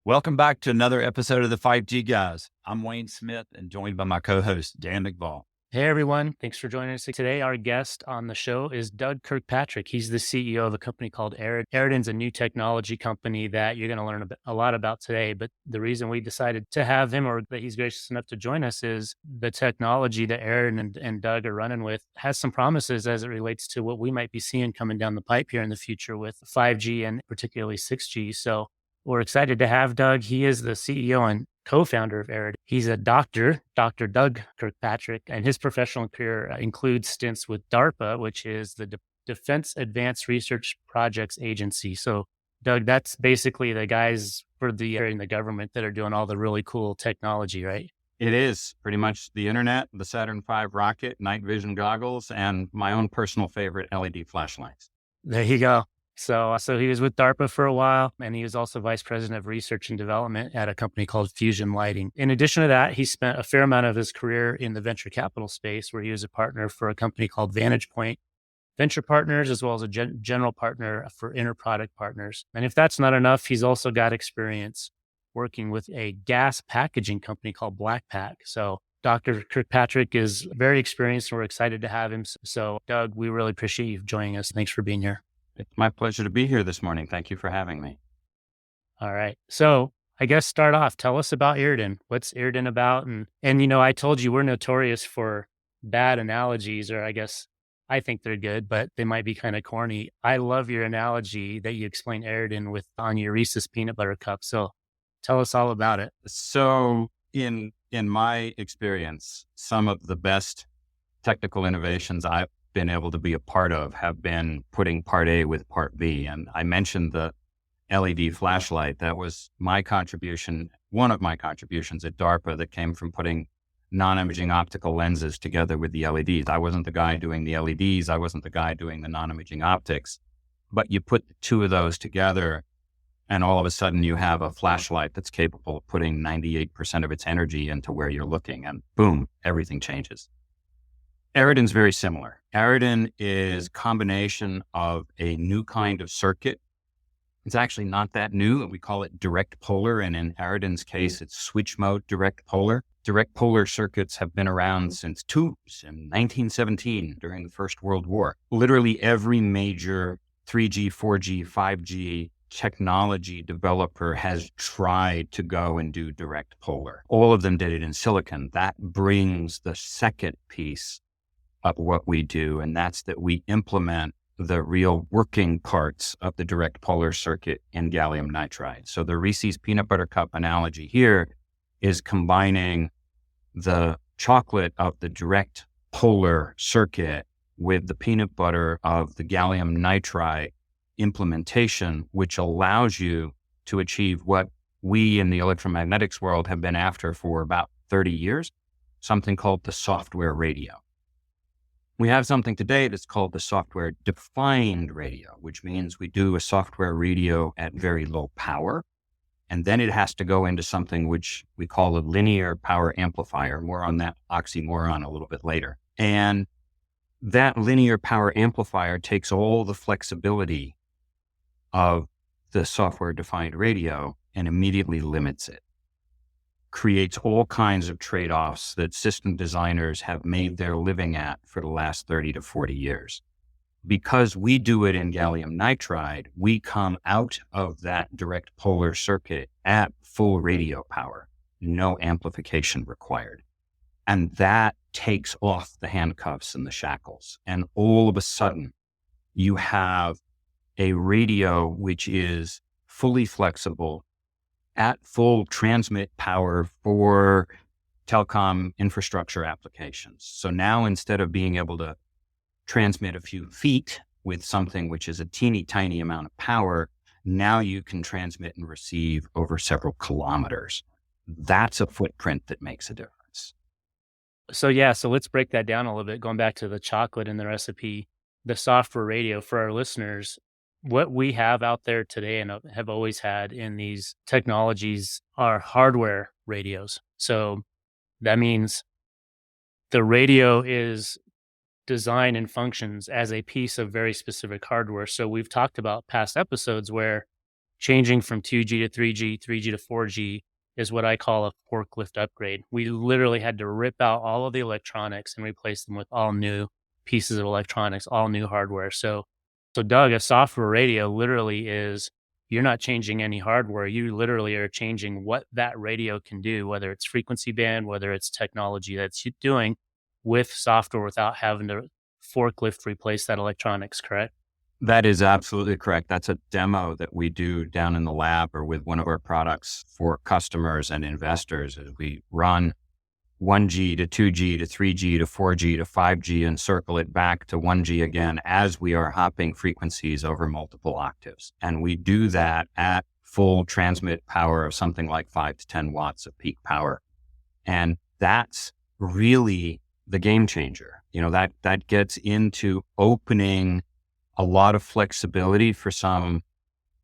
Welcome back to another episode of the 5G Guys. I'm Wayne Smith and joined by my co-host, Dan McVall. Hey, everyone. Thanks for joining us today. Our guest on the show is Doug Kirkpatrick. He's the CEO of a company called Eridan. Eridan's a new technology company that you're going to learn a lot about today. But the reason we decided to have him, or that he's gracious enough to join us, is the technology that Eridan and Doug are running with has some promises as it relates to what we might be seeing coming down the pipe here in the future with 5G and particularly 6G. So we're excited to have Doug. He is the CEO and co-founder of Eridan. He's a doctor, Dr. Doug Kirkpatrick, and his professional career includes stints with DARPA, which is the Defense Advanced Research Projects Agency. So, Doug, that's basically the guys for in the government that are doing all the really cool technology, right? It is pretty much the internet, the Saturn V rocket, night vision goggles, and my own personal favorite LED flashlights. There you go. So he was with DARPA for a while, and he was also vice president of research and development at a company called Fusion Lighting. In addition to that, he spent a fair amount of his career in the venture capital space, where he was a partner for a company called Vantage Point Venture Partners, as well as a general partner for Interproduct Partners. And if that's not enough, he's also got experience working with a gas packaging company called Blackpack. So Dr. Kirkpatrick is very experienced, and we're excited to have him. So Doug, we really appreciate you joining us. Thanks for being here. It's my pleasure to be here this morning. Thank you for having me. All right. So I guess start off, tell us about Eridan. What's Eridan about? And you know, I told you we're notorious for bad analogies, or I think they're good, but they might be kind of corny. I love your analogy that you explained Eridan with on your Reese's peanut butter cup. So tell us all about it. So in my experience, some of the best technical innovations I've been able to be a part of have been putting part A with part B. And I mentioned the LED flashlight. That was my contribution, one of my contributions at DARPA, that came from putting non-imaging optical lenses together with the LEDs. I wasn't the guy doing the LEDs. I wasn't the guy doing the non-imaging optics, but you put the two of those together and all of a sudden you have a flashlight that's capable of putting 98% of its energy into where you're looking, and boom, everything changes. Eridan's very similar. Eridan is a combination of a new kind of circuit. It's actually not that new. We call it direct polar. And in Eridan's case, it's switch mode direct polar. Direct polar circuits have been around since tubes in 1917 during the First World War. Literally every major 3G, 4G, 5G technology developer has tried to go and do direct polar. All of them did it in silicon. That brings the second piece of what we do, and that's that we implement the real working parts of the direct polar circuit in gallium nitride. So the Reese's peanut butter cup analogy here is combining the chocolate of the direct polar circuit with the peanut butter of the gallium nitride implementation, which allows you to achieve what we in the electromagnetics world have been after for about 30 years, something called the software radio. We have something today that's called the software-defined radio, which means we do a software radio at very low power, and then it has to go into something which we call a linear power amplifier. More on that oxymoron a little bit later. And that linear power amplifier takes all the flexibility of the software-defined radio and immediately limits it. Creates all kinds of trade-offs that system designers have made their living at for the last 30 to 40 years. Because we do it in gallium nitride, we come out of that direct polar circuit at full radio power, no amplification required. And that takes off the handcuffs and the shackles. And all of a sudden, you have a radio which is fully flexible, at full transmit power for telecom infrastructure applications. So now instead of being able to transmit a few feet with something which is a teeny tiny amount of power, now you can transmit and receive over several kilometers. That's a footprint that makes a difference. So let's break that down a little bit. Going back to the chocolate in the recipe, the software radio for our listeners, what we have out there today and have always had in these technologies are hardware radios. So that means the radio is designed and functions as a piece of very specific hardware. So we've talked about past episodes where changing from 2G to 3G, 3G to 4G is what I call a forklift upgrade. We literally had to rip out all of the electronics and replace them with all new pieces of electronics, all new hardware. So Doug, a software radio literally is, you're not changing any hardware. You literally are changing what that radio can do, whether it's frequency band, whether it's technology that's doing with software without having to forklift replace that electronics, correct? That is absolutely correct. That's a demo that we do down in the lab or with one of our products for customers and investors as we run 1G to 2G to 3G to 4G to 5G and circle it back to 1G again as we are hopping frequencies over multiple octaves. And we do that at full transmit power of something like 5 to 10 watts of peak power. And that's really the game changer. That gets into opening a lot of flexibility for some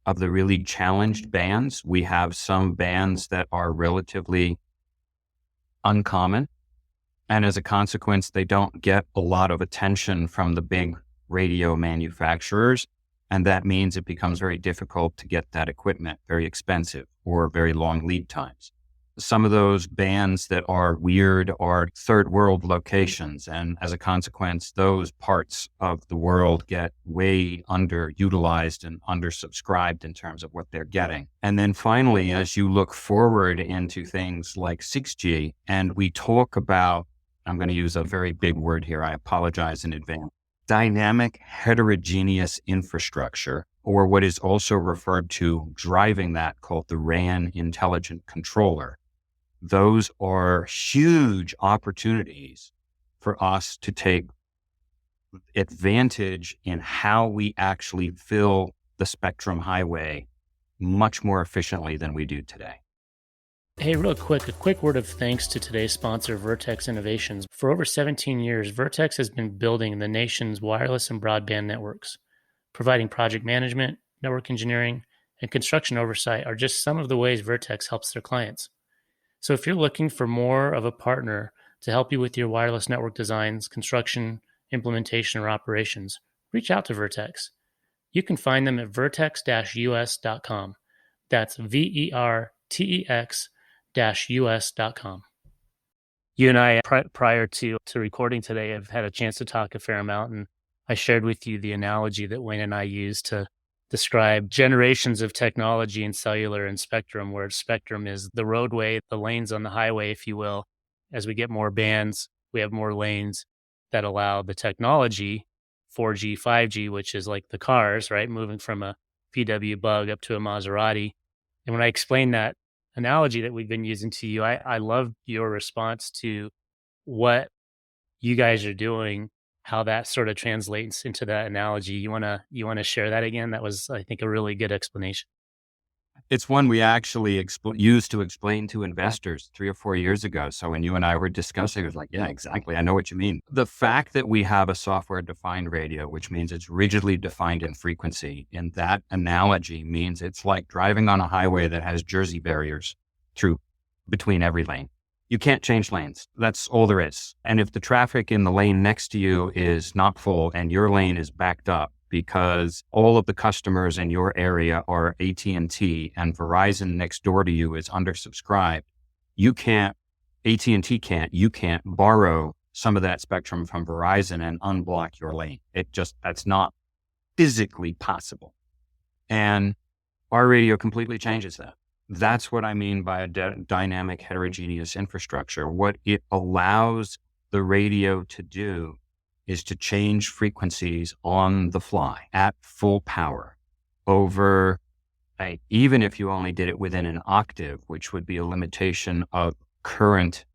of the really challenged bands. We have some bands that are relatively uncommon, and as a consequence, they don't get a lot of attention from the big radio manufacturers. And that means it becomes very difficult to get that equipment, very expensive or very long lead times. Some of those bands that are weird are third world locations. And as a consequence, those parts of the world get way underutilized and undersubscribed in terms of what they're getting. And then finally, as you look forward into things like 6G, and we talk about, I'm going to use a very big word here, I apologize in advance, dynamic heterogeneous infrastructure, or what is also referred to driving that, called the RAN intelligent controller. Those are huge opportunities for us to take advantage in how we actually fill the spectrum highway much more efficiently than we do today. Hey, real quick, a quick word of thanks to today's sponsor, Vertex Innovations. For over 17 years, Vertex has been building the nation's wireless and broadband networks. Providing project management, network engineering, and construction oversight are just some of the ways Vertex helps their clients. So if you're looking for more of a partner to help you with your wireless network designs, construction, implementation, or operations, reach out to Vertex. You can find them at vertex-us.com. That's VERTEX-US.com. You and I, prior to recording today, have had a chance to talk a fair amount, and I shared with you the analogy that Wayne and I use to describe generations of technology in cellular and spectrum, where spectrum is the roadway, the lanes on the highway, if you will. As we get more bands, we have more lanes that allow the technology, 4G, 5G, which is like the cars, right? Moving from a PW Bug up to a Maserati. And when I explained that analogy that we've been using to you, I loved your response to what you guys are doing, how that sort of translates into that analogy. You want to share that again? That was, I think, a really good explanation. It's one we actually used to explain to investors 3 or 4 years ago. So when you and I were discussing, it was like, yeah, exactly. I know what you mean. The fact that we have a software-defined radio, which means it's rigidly defined in frequency, in that analogy means it's like driving on a highway that has Jersey barriers between every lane. You can't change lanes. That's all there is. And if the traffic in the lane next to you is not full and your lane is backed up because all of the customers in your area are AT&T and Verizon next door to you is undersubscribed, you can't borrow some of that spectrum from Verizon and unblock your lane. That's not physically possible. And our radio completely changes that. That's what I mean by a dynamic heterogeneous infrastructure. What it allows the radio to do is to change frequencies on the fly at full power over, even if you only did it within an octave, which would be a limitation of current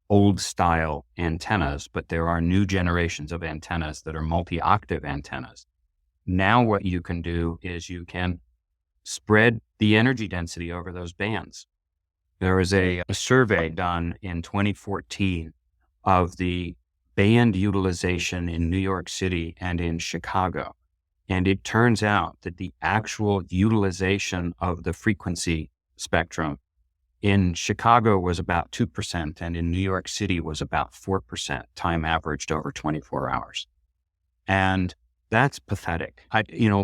old style antennas, but there are new generations of antennas that are multi-octave antennas. Now what you can do is you can spread the energy density over those bands. There was a survey done in 2014 of the band utilization in New York City and in Chicago. And it turns out that the actual utilization of the frequency spectrum in Chicago was about 2%, and in New York City was about 4%, time averaged over 24 hours. And That's pathetic.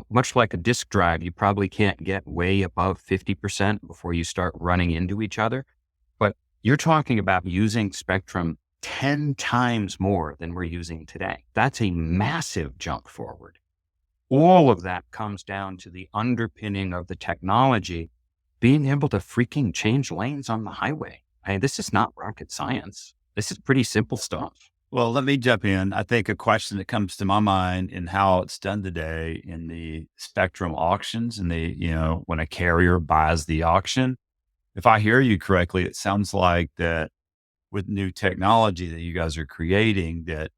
Much like a disk drive, you probably can't get way above 50% before you start running into each other. But you're talking about using spectrum 10 times more than we're using today. That's a massive jump forward. All of that comes down to the underpinning of the technology being able to freaking change lanes on the highway. This is not rocket science. This is pretty simple stuff. Well, let me jump in. I think a question that comes to my mind in how it's done today in the spectrum auctions and when a carrier buys the auction, if I hear you correctly, it sounds like that with new technology that you guys are creating, that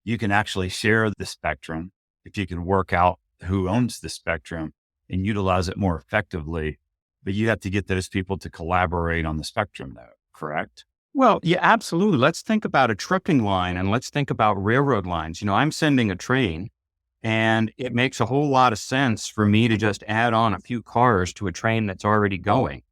you can actually share the spectrum if you can work out who owns the spectrum and utilize it more effectively. But you have to get those people to collaborate on the spectrum though, correct? Well, yeah, absolutely. Let's think about a trucking line and let's think about railroad lines. I'm sending a train and it makes a whole lot of sense for me to just add on a few cars to a train that's already going.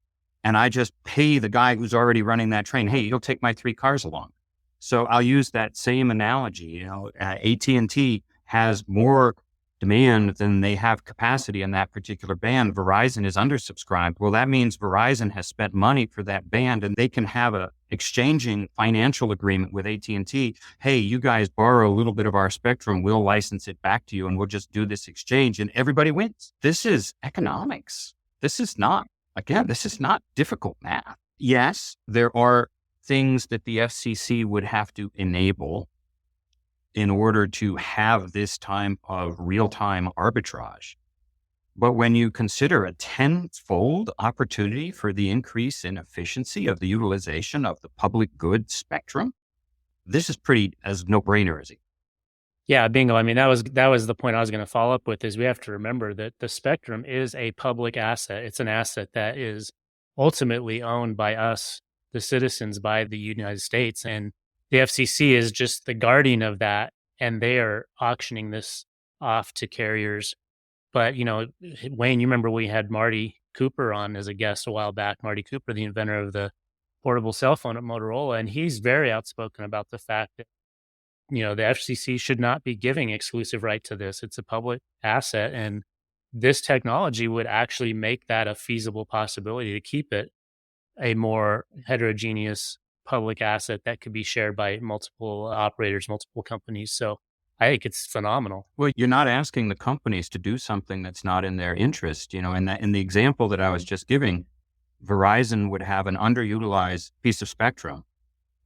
And I just pay the guy who's already running that train, hey, you'll take my 3 cars along. So I'll use that same analogy. AT&T has more demand than they have capacity in that particular band. Verizon is undersubscribed. Well, that means Verizon has spent money for that band and they can have a exchanging financial agreement with AT&T. Hey, you guys borrow a little bit of our spectrum. We'll license it back to you and we'll just do this exchange and everybody wins. This is economics. This is not difficult math. Yes, there are things that the FCC would have to enable in order to have this time of real-time arbitrage. But when you consider a tenfold opportunity for the increase in efficiency of the utilization of the public good spectrum, this is pretty as no-brainer as it. Yeah, bingo. I mean, that was the point I was going to follow up with is we have to remember that the spectrum is a public asset. It's an asset that is ultimately owned by us, the citizens, by the United States. And the FCC is just the guardian of that. And they are auctioning this off to carriers. But, Wayne, you remember we had Marty Cooper on as a guest a while back, Marty Cooper, the inventor of the portable cell phone at Motorola. And he's very outspoken about the fact that the FCC should not be giving exclusive right to this. It's a public asset. And this technology would actually make that a feasible possibility to keep it a more heterogeneous public asset that could be shared by multiple operators, multiple companies. So I think it's phenomenal. Well, you're not asking the companies to do something that's not in their interest. In the example that I was just giving, Verizon would have an underutilized piece of spectrum.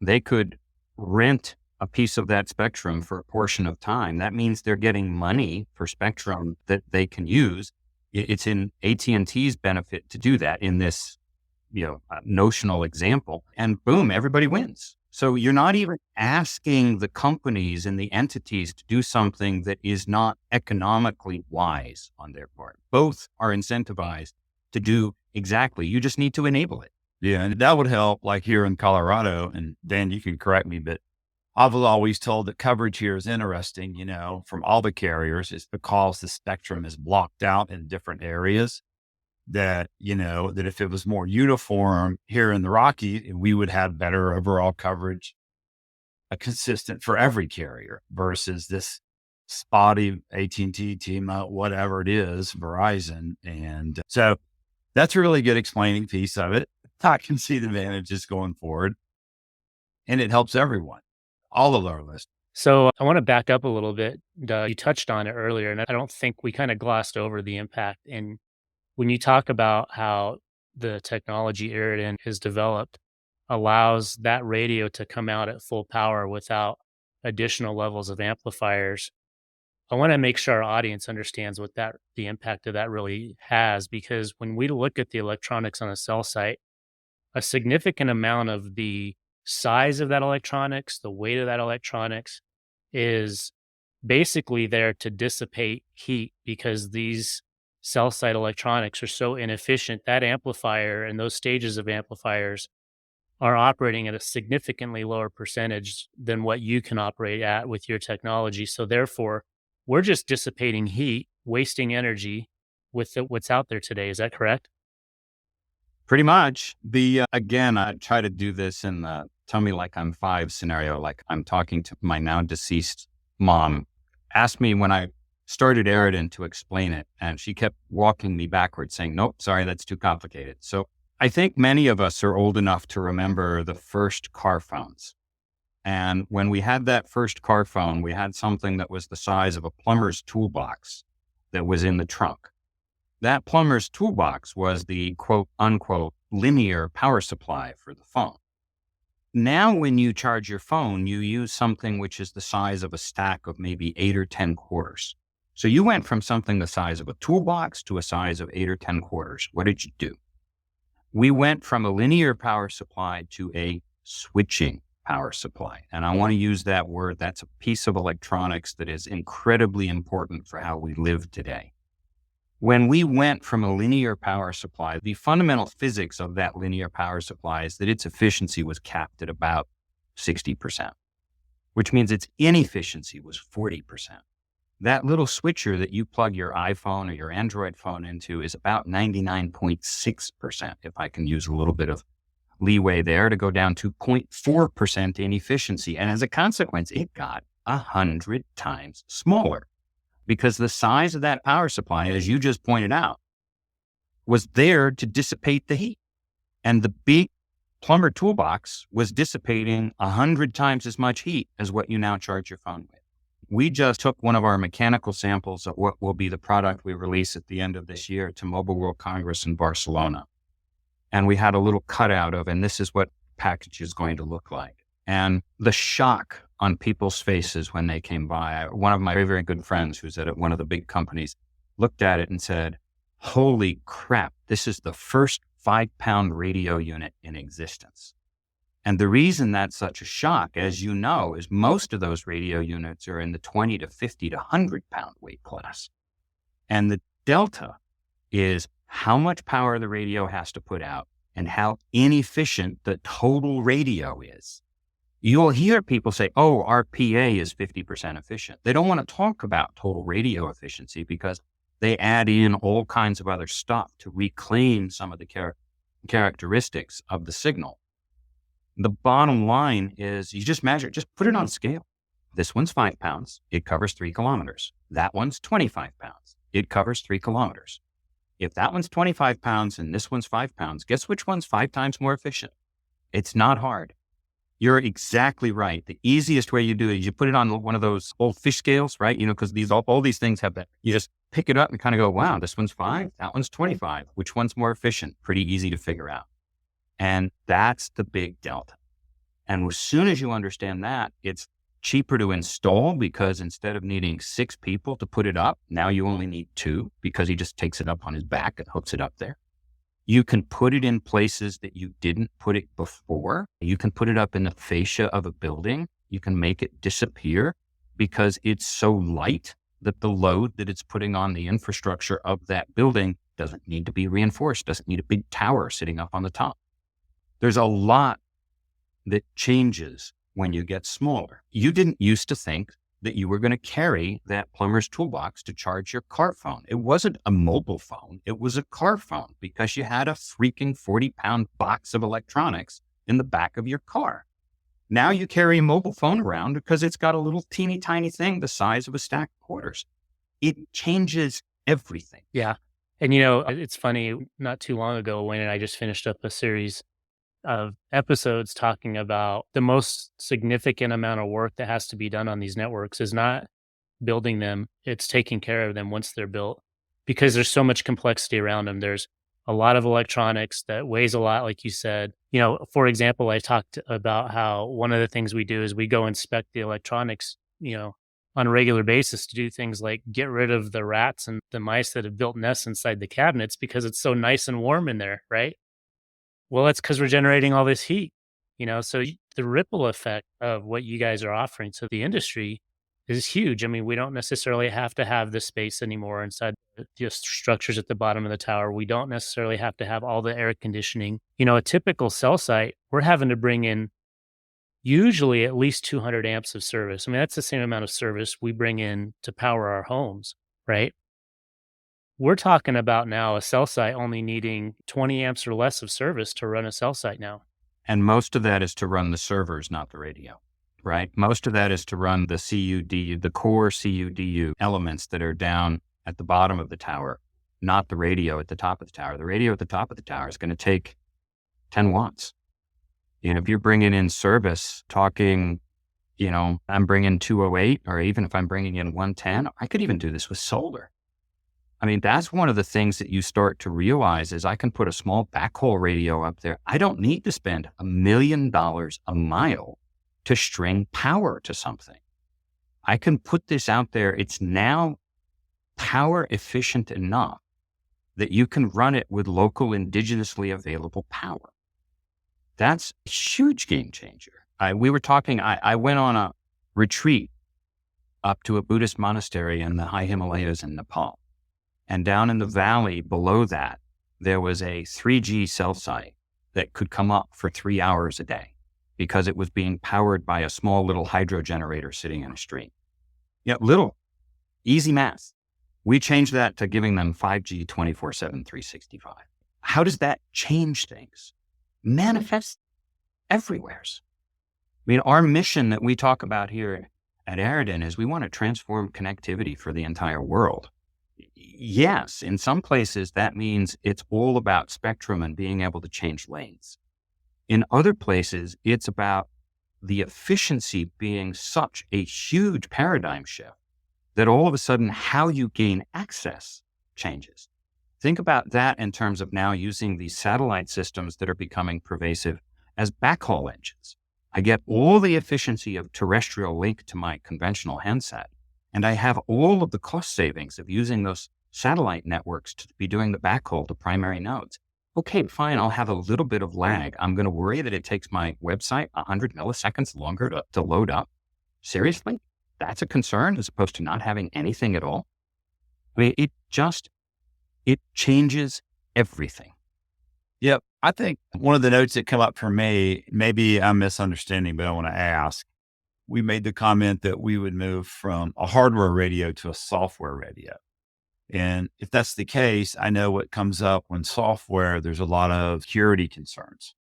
They could rent a piece of that spectrum for a portion of time. That means they're getting money for spectrum that they can use. It's in AT&T's benefit to do that in this, notional example, and boom, everybody wins. So you're not even asking the companies and the entities to do something that is not economically wise on their part. Both are incentivized to do exactly. You just need to enable it. Yeah, and that would help like here in Colorado, and Dan, you can correct me, but I've always told that coverage here is interesting, from all the carriers. It's because the spectrum is blocked out in different areas that if it was more uniform here in the Rockies, we would have better overall coverage, consistent for every carrier versus this spotty AT&T, T-Mobile, whatever it is, Verizon. And so that's a really good explaining piece of it. I can see the advantages going forward and it helps everyone. All of our listeners. So I want to back up a little bit. Doug, you touched on it earlier, and I don't think we kind of glossed over the impact. And when you talk about how the technology Eridan has developed allows that radio to come out at full power without additional levels of amplifiers, I want to make sure our audience understands what the impact of that really has, because when we look at the electronics on a cell site, a significant amount of the size of that electronics, the weight of that electronics is basically there to dissipate heat because these cell site electronics are so inefficient. That amplifier and those stages of amplifiers are operating at a significantly lower percentage than what you can operate at with your technology. So therefore, we're just dissipating heat, wasting energy with what's out there today. Is that correct? Pretty much. Again, I try to do this in the tell me like I'm 5 scenario, like I'm talking to my now deceased mom. Ask me when I started Eridan to explain it, and she kept walking me backwards saying, nope, sorry, that's too complicated. So I think many of us are old enough to remember the first car phones. And when we had that first car phone, we had something that was the size of a plumber's toolbox that was in the trunk. That plumber's toolbox was the quote unquote linear power supply for the phone. Now, when you charge your phone, you use something which is the size of a stack of maybe 8 or 10 quarters. So you went from something the size of a toolbox to a size of 8 or 10 quarters. What did you do? We went from a linear power supply to a switching power supply. And I want to use that word. That's a piece of electronics that is incredibly important for how we live today. When we went from a linear power supply, the fundamental physics of that linear power supply is that its efficiency was capped at about 60%, which means its inefficiency was 40%. That little switcher that you plug your iPhone or your Android phone into is about 99.6%, if I can use a little bit of leeway there to go down to 0.4% inefficiency. And as a consequence, it got 100 times smaller because the size of that power supply, as you just pointed out, was there to dissipate the heat. And the big plumber toolbox was dissipating 100 times as much heat as what you now charge your phone with. We just took one of our mechanical samples of what will be the product we release at the end of this year to Mobile World Congress in Barcelona. And we had a little cutout of, and this is what package is going to look like. And the shock on people's faces when they came by. One of my very, very good friends who's at one of the big companies looked at it and said, holy crap, this is the first 5-pound radio unit in existence. And the reason that's such a shock, as you know, is most of those radio units are in the 20 to 50 to 100-pound weight class. And the delta is how much power the radio has to put out and how inefficient the total radio is. You'll hear people say, oh, our PA is 50% efficient. They don't want to talk about total radio efficiency because they add in all kinds of other stuff to reclaim some of the characteristics of the signal. The bottom line is you just measure, just put it on scale. This one's 5 pounds. It covers 3 kilometers. That one's 25 pounds. It covers 3 kilometers. If that one's 25 pounds and this one's 5 pounds, guess which one's 5 times more efficient? It's not hard. You're exactly right. The easiest way you do it is you put it on one of those old fish scales, right? You know, because all these things have that. You just pick it up and kind of go, wow, this one's 5, that one's 25. Which one's more efficient? Pretty easy to figure out. And that's the big delta. And as soon as you understand that, it's cheaper to install because instead of needing 6 people to put it up, now you only need 2 because he just takes it up on his back and hooks it up there. You can put it in places that you didn't put it before. You can put it up in the fascia of a building. You can make it disappear because it's so light that the load that it's putting on the infrastructure of that building doesn't need to be reinforced, doesn't need a big tower sitting up on the top. There's a lot that changes when you get smaller. You didn't used to think that you were going to carry that plumber's toolbox to charge your car phone. It wasn't a mobile phone. It was a car phone because you had a freaking 40-pound box of electronics in the back of your car. Now you carry a mobile phone around because it's got a little teeny tiny thing the size of a stack of quarters. It changes everything. Yeah. And, you know, it's funny, not too long ago, Wayne and I just finished up a series of episodes talking about the most significant amount of work that has to be done on these networks is not building them. It's taking care of them once they're built because there's so much complexity around them. There's a lot of electronics that weighs a lot, like you said. You know, for example, I talked about how one of the things we do is we go inspect the electronics, you know, on a regular basis to do things like get rid of the rats and the mice that have built nests inside the cabinets because it's so nice and warm in there, right? Well, that's because we're generating all this heat, you know, so the ripple effect of what you guys are offering to the industry is huge. I mean, we don't necessarily have to have the space anymore inside the structures at the bottom of the tower. We don't necessarily have to have all the air conditioning. You know, a typical cell site, we're having to bring in usually at least 200 amps of service. I mean, that's the same amount of service we bring in to power our homes, right? We're talking about now a cell site only needing 20 amps or less of service to run a cell site now. And most of that is to run the servers, not the radio. right? Most of that is to run the CUDU, the core CUDU elements that are down at the bottom of the tower, not the radio at the top of the tower. The radio at the top of the tower is going to take 10 watts. If you're bringing in service talking, I'm bringing 208, or even if I'm bringing in 110, I could even do this with solar. I mean, that's one of the things that you start to realize is I can put a small backhaul radio up there. I don't need to spend $1 million a mile to string power to something. I can put this out there. It's now power efficient enough that you can run it with local indigenously available power. That's a huge game changer. I went on a retreat up to a Buddhist monastery in the high Himalayas in Nepal. And down in the valley below that, there was a 3G cell site that could come up for 3 hours a day because it was being powered by a small little hydro generator sitting in a stream. Little, easy math. We changed that to giving them 5G 24/7, 365. How does that change things? Manifest everywhere. I mean, our mission that we talk about here at Eridan is we want to transform connectivity for the entire world. Yes, in some places that means it's all about spectrum and being able to change lanes. In other places, it's about the efficiency being such a huge paradigm shift that all of a sudden how you gain access changes. Think about that in terms of now using these satellite systems that are becoming pervasive as backhaul engines. I get all the efficiency of terrestrial link to my conventional handset, and I have all of the cost savings of using those satellite networks to be doing the backhaul to primary nodes. Okay, fine, I'll have a little bit of lag. I'm going to worry that it takes my website 100 milliseconds longer to load up. Seriously? That's a concern as opposed to not having anything at all? I mean, it changes everything. Yep. I think one of the notes that come up for me, maybe I'm misunderstanding, but I want to ask. We made the comment that we would move from a hardware radio to a software radio. And if that's the case, I know what comes up when software, there's a lot of security concerns.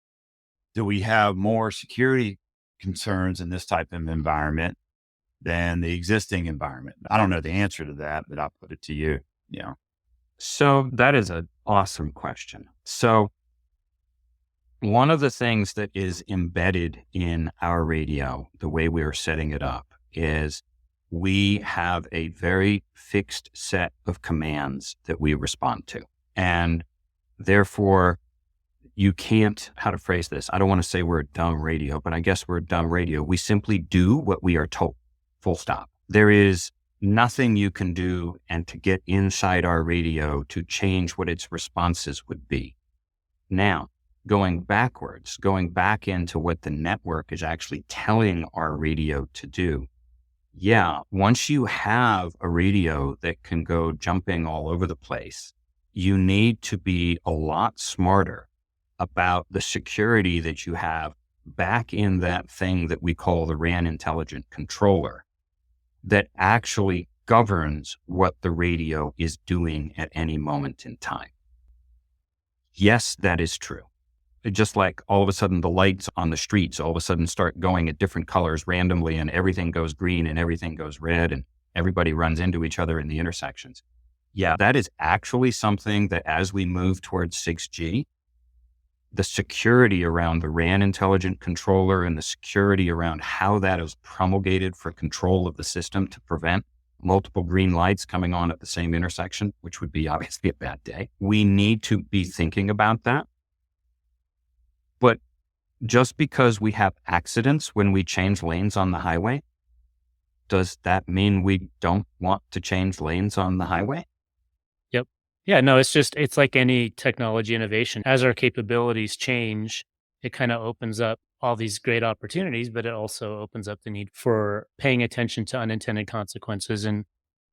Do we have more security concerns in this type of environment than the existing environment? I don't know the answer to that, but I'll put it to you. Yeah. So that is an awesome question. So one of the things that is embedded in our radio, the way we are setting it up, is we have a very fixed set of commands that we respond to. And therefore, you can't, how to phrase this, I don't want to say we're a dumb radio, but I guess we're a dumb radio. We simply do what we are told, full stop. There is nothing you can do and to get inside our radio to change what its responses would be. Now, going back into what the network is actually telling our radio to do. Yeah, once you have a radio that can go jumping all over the place, you need to be a lot smarter about the security that you have back in that thing that we call the RAN intelligent controller that actually governs what the radio is doing at any moment in time. Yes, that is true. Just like all of a sudden the lights on the streets all of a sudden start going at different colors randomly and everything goes green and everything goes red and everybody runs into each other in the intersections. Yeah, that is actually something that as we move towards 6G, the security around the RAN intelligent controller and the security around how that is promulgated for control of the system to prevent multiple green lights coming on at the same intersection, which would be obviously a bad day. We need to be thinking about that. But just because we have accidents when we change lanes on the highway, does that mean we don't want to change lanes on the highway? Yep. Yeah, no, it's like any technology innovation. As our capabilities change, it kind of opens up all these great opportunities, but it also opens up the need for paying attention to unintended consequences. And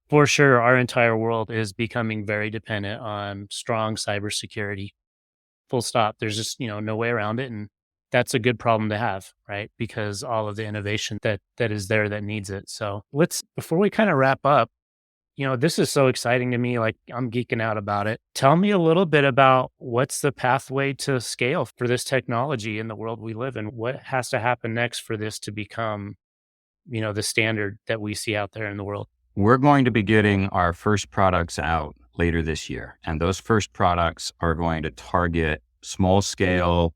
for sure, our entire world is becoming very dependent on strong cybersecurity. Full stop. There's just, no way around it. And that's a good problem to have, right? Because all of the innovation that is there that needs it. So before we kind of wrap up, this is so exciting to me. Like I'm geeking out about it. Tell me a little bit about what's the pathway to scale for this technology in the world we live in. What has to happen next for this to become the standard that we see out there in the world? We're going to be getting our first products out later this year. And those first products are going to target small scale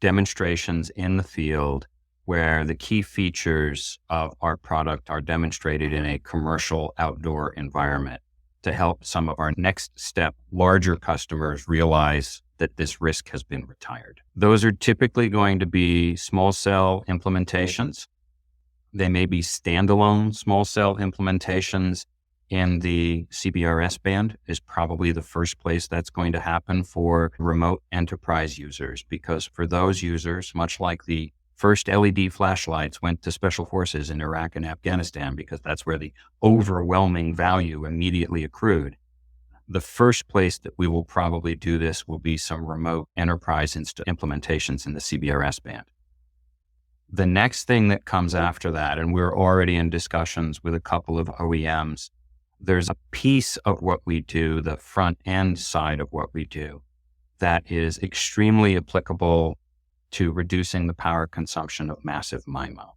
demonstrations in the field where the key features of our product are demonstrated in a commercial outdoor environment to help some of our next step larger customers realize that this risk has been retired. Those are typically going to be small cell implementations. They may be standalone small cell implementations in the CBRS band is probably the first place that's going to happen for remote enterprise users, because for those users, much like the first LED flashlights went to special forces in Iraq and Afghanistan, because that's where the overwhelming value immediately accrued. The first place that we will probably do this will be some remote enterprise implementations in the CBRS band. The next thing that comes after that, and we're already in discussions with a couple of OEMs, there's a piece of what we do, the front end side of what we do, that is extremely applicable to reducing the power consumption of massive MIMO.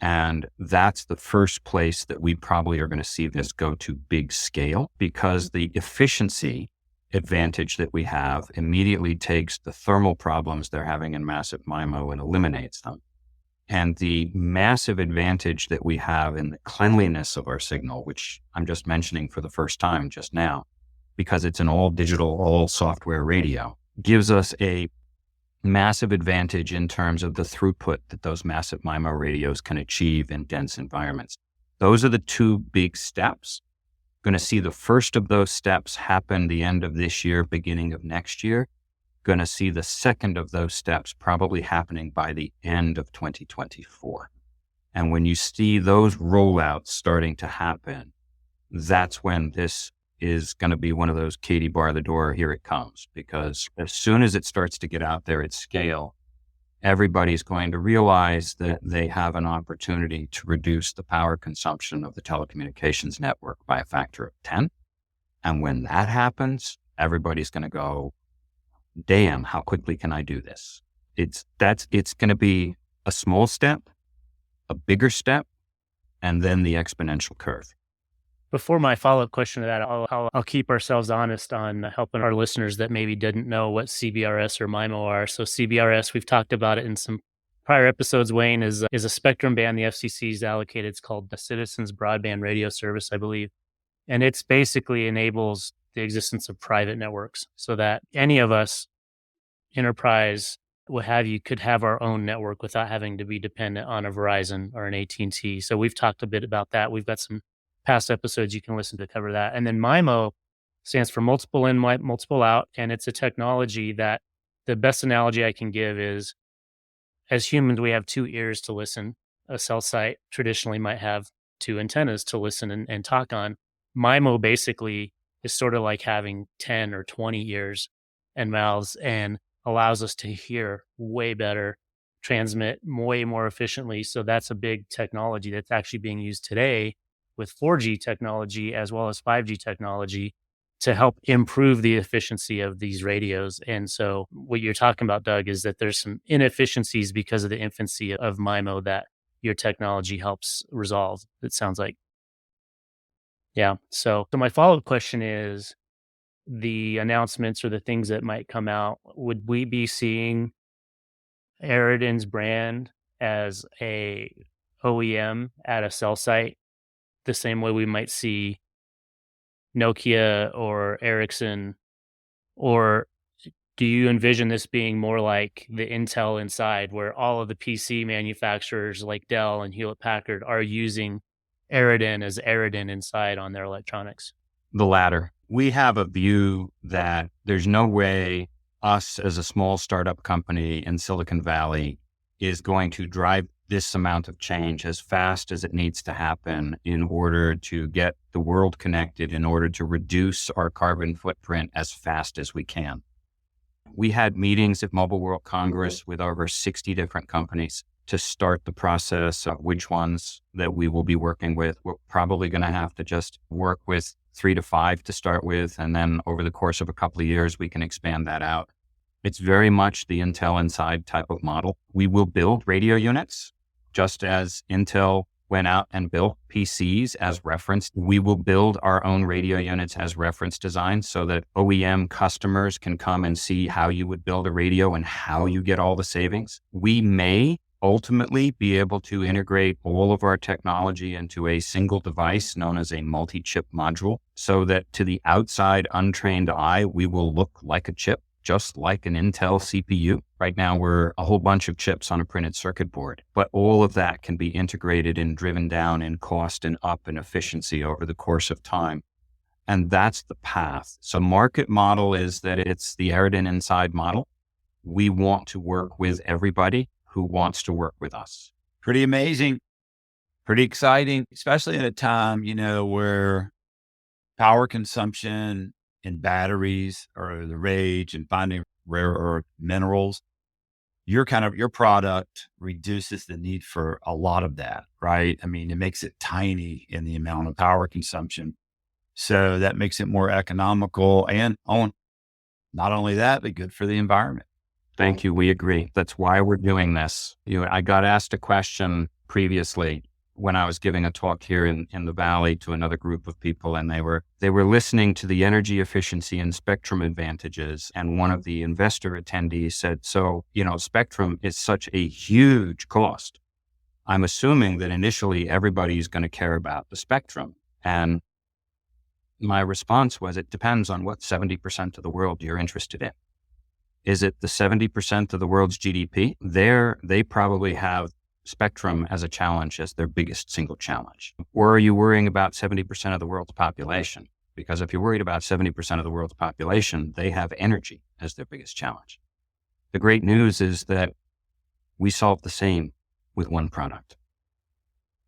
And that's the first place that we probably are going to see this go to big scale, because the efficiency advantage that we have immediately takes the thermal problems they're having in massive MIMO and eliminates them. And the massive advantage that we have in the cleanliness of our signal, which I'm just mentioning for the first time just now, because it's an all digital, all software radio, gives us a massive advantage in terms of the throughput that those massive MIMO radios can achieve in dense environments. Those are the two big steps. Going to see the first of those steps happen the end of this year, beginning of next year. Going to see the second of those steps probably happening by the end of 2024. And when you see those rollouts starting to happen, that's when this is going to be one of those Katie bar the door, here it comes. Because as soon as it starts to get out there at scale, everybody's going to realize that they have an opportunity to reduce the power consumption of the telecommunications network by a factor of 10. And when that happens, everybody's going to go, damn, how quickly can I do this? It's going to be a small step, a bigger step, and then the exponential curve. Before my follow-up question to that, I'll keep ourselves honest on helping our listeners that maybe didn't know what CBRS or MIMO are. So CBRS, we've talked about it in some prior episodes, Wayne, is a spectrum band the FCC's allocated. It's called the Citizens Broadband Radio Service, I believe. And it's basically enables the existence of private networks so that any of us, enterprise, what have you, could have our own network without having to be dependent on a Verizon or an AT&T. So we've talked a bit about that. We've got some past episodes you can listen to cover that. And then MIMO stands for multiple in, multiple out. And it's a technology that the best analogy I can give is, as humans, we have two ears to listen. A cell site traditionally might have two antennas to listen and talk on. MIMO basically is sort of like having 10 or 20 ears and mouths, and allows us to hear way better, transmit way more efficiently. So that's a big technology that's actually being used today with 4G technology as well as 5G technology to help improve the efficiency of these radios. And so what you're talking about, Doug, is that there's some inefficiencies because of the infancy of MIMO that your technology helps resolve, it sounds like. Yeah. So my follow-up question is, the announcements or the things that might come out, would we be seeing Eridan's brand as a OEM at a cell site the same way we might see Nokia or Ericsson? Or do you envision this being more like the Intel Inside, where all of the PC manufacturers like Dell and Hewlett Packard are using Eridan as Eridan Inside on their electronics? The latter. We have a view that there's no way us as a small startup company in Silicon Valley is going to drive this amount of change as fast as it needs to happen in order to get the world connected, in order to reduce our carbon footprint as fast as we can. We had meetings at Mobile World Congress with over 60 different companies to start the process of which ones that we will be working with. We're probably going to have to just work with 3 to 5 to start with. And then over the course of a couple of years, we can expand that out. It's very much the Intel Inside type of model. We will build radio units just as Intel went out and built PCs as reference. We will build our own radio units as reference designs so that OEM customers can come and see how you would build a radio and how you get all the savings. We may ultimately be able to integrate all of our technology into a single device known as a multi-chip module so that to the outside untrained eye, we will look like a chip, just like an Intel CPU. Right now, we're a whole bunch of chips on a printed circuit board, but all of that can be integrated and driven down in cost and up in efficiency over the course of time. And that's the path. So market model is that it's the Eridan Inside model. We want to work with everybody who wants to work with us. Pretty amazing, pretty exciting, especially at a time, where power consumption and batteries are the rage and finding rare earth minerals. Your product reduces the need for a lot of that, right? I mean, it makes it tiny in the amount of power consumption. So that makes it more economical and not only that, but good for the environment. Thank you. We agree. That's why we're doing this. I got asked a question previously when I was giving a talk here in the Valley to another group of people, and they were listening to the energy efficiency and spectrum advantages. And one of the investor attendees said, so, spectrum is such a huge cost. I'm assuming that initially everybody's going to care about the spectrum. And my response was, it depends on what 70% of the world you're interested in. Is it the 70% of the world's GDP? They probably have spectrum as a challenge as their biggest single challenge. Or are you worrying about 70% of the world's population? Because if you're worried about 70% of the world's population, they have energy as their biggest challenge. The great news is that we solve the same with one product.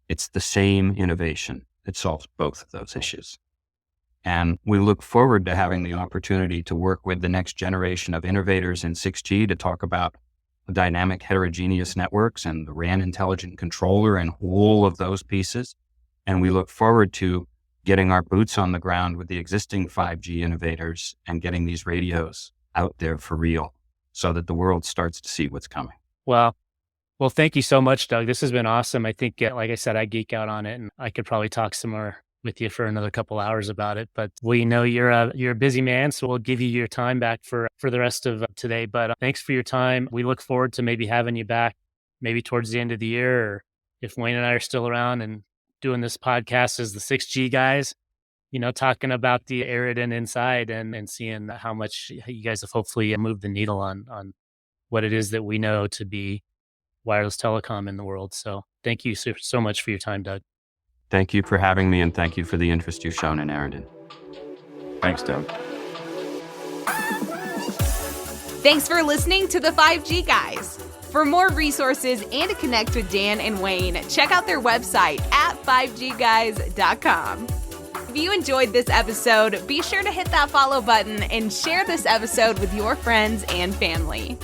It's the same innovation that solves both of those issues. And we look forward to having the opportunity to work with the next generation of innovators in 6G to talk about dynamic heterogeneous networks and the RAN intelligent controller and all of those pieces. And we look forward to getting our boots on the ground with the existing 5G innovators and getting these radios out there for real so that the world starts to see what's coming. Well, thank you so much, Doug. This has been awesome. I think, like I said, I geek out on it, and I could probably talk some more with you for another couple hours about it, but we know you're a busy man, so we'll give you your time back for the rest of today. But thanks for your time. We look forward to maybe having you back, maybe towards the end of the year, or if Wayne and I are still around and doing this podcast as the 6G guys, talking about the Eridan Inside and seeing how much you guys have hopefully moved the needle on what it is that we know to be wireless telecom in the world. So thank you so much for your time, Doug. Thank you for having me, and thank you for the interest you've shown in Eridan. Thanks, Doug. Thanks for listening to the 5G Guys. For more resources and to connect with Dan and Wayne, check out their website at 5gguys.com. If you enjoyed this episode, be sure to hit that follow button and share this episode with your friends and family.